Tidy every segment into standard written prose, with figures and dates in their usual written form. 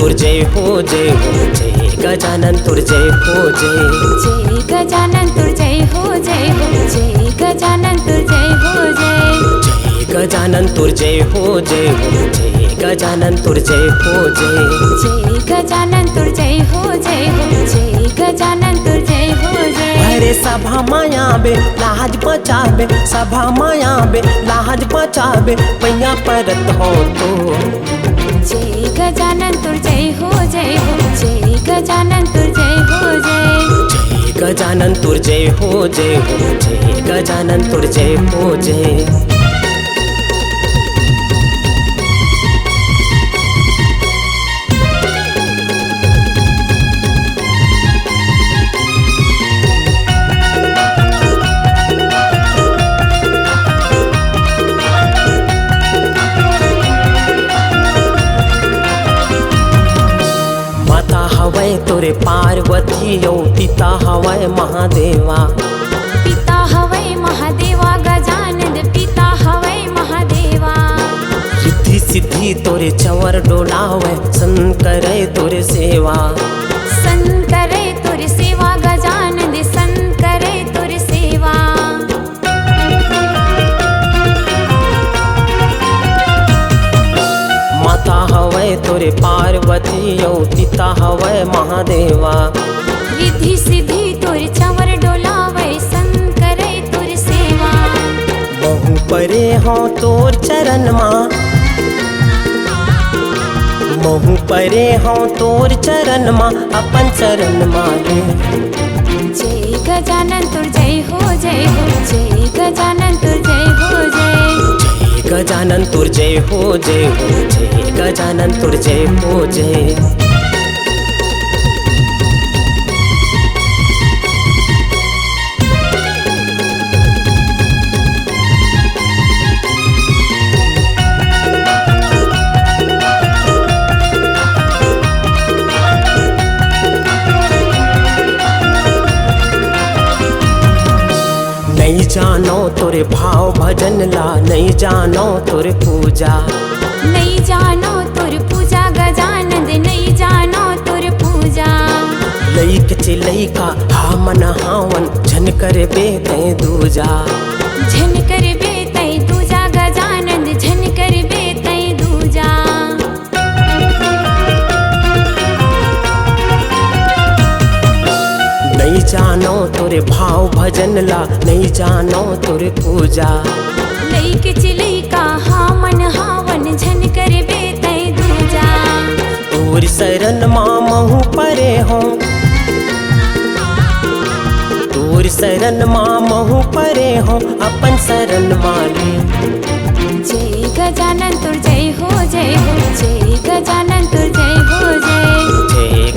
तुर जय हो जय हो जय गजानन तुर जय हो जय गजानन तुर जय हो जय हो जय गजानन तुर जय हो जय गजानन तुर जय हो जय हो जय गजानन तुर जय हो जय गजानन तुर जय हो जय हो जय गजानन तुर जय हो जय अरे सभा माया बे लाज बचाबे सभा माया बे लाज बचाबे पैया परत हो तो जय गजानन तुर जय हो जय हो जय गजानन तुर जय हो जय गजानन तुर जय हो जय हो जय गजानन तुर जय हो जय हवय तोरे पार्वती यो पिता हवय महादेवा पिता हवय महादेवा गजानन पिता हवय महादेवा रिद्धि सिद्धि तोरे चवर डोलावय सन करे तोरे सेवा सन करे तोरे सेवा गजानन सन करे तोरे सेवा माता हवय तोरे पार्वती यो पिता हवय महादेवा रिद्धि सिद्धि तोरे चवर डोलावय सन करे तोरे सेवा बहु परे हो तोर चरण माँ महु परे हो तोर चरण माँ अपन चरण माले जय गजानन तुर जय हो जय हो जय गजानन तुर जय हो जय गजानन तुर जय हो जय हो जय गजानन तुर जय हो जय नहीं जानो तोरे भाव भजन ला नहीं जानो तोरे पूजा नहीं जानो तुर पूजा गजानन नहीं जानो तुर पूजा लईक चिलईका हा मन हावन झन करे बेते दूजा झन कर बेतै दूजा गजानन झन कर बेतै दूजा नहीं जानो तोरे भाव भजन ला नहीं जानो तोरे पूजा लईक चिलईका हा मन हावन झन कर बेतै दूजा तोर शरण माँ महु परे हो तोर शरण माँ महु परे हो अपन शरण माले जय गजानन तुर जय हो जय हो जय गजानन तुर जय हो जय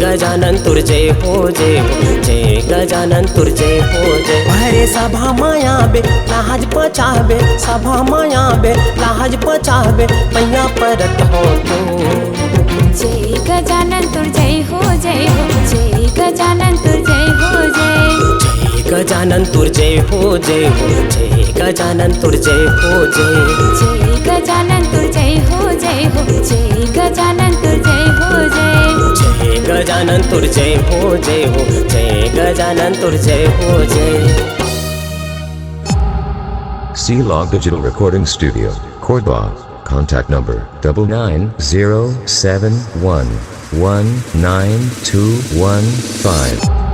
गजानन तुर जय हो जय हो जय गजानन तुर जय हो जय अरे सभा माया बे लाज बचाबे सभा माया बे लाज बचाबे पैया परत हो तो जय गजानन तुर जय हो जय हो जय गजानन तुर जय हो जय गजानन तुर जय हो जय हो जय गजानन तुर जय हो जय गजानन तुर जय हो जय हो जय गजानन तुर जय हो जय गजानन तुर जय हो जय हो जय गजानन तुर जय हो जय C-Log Digital Recording Studio, Cordoba. Contact number 99071192115.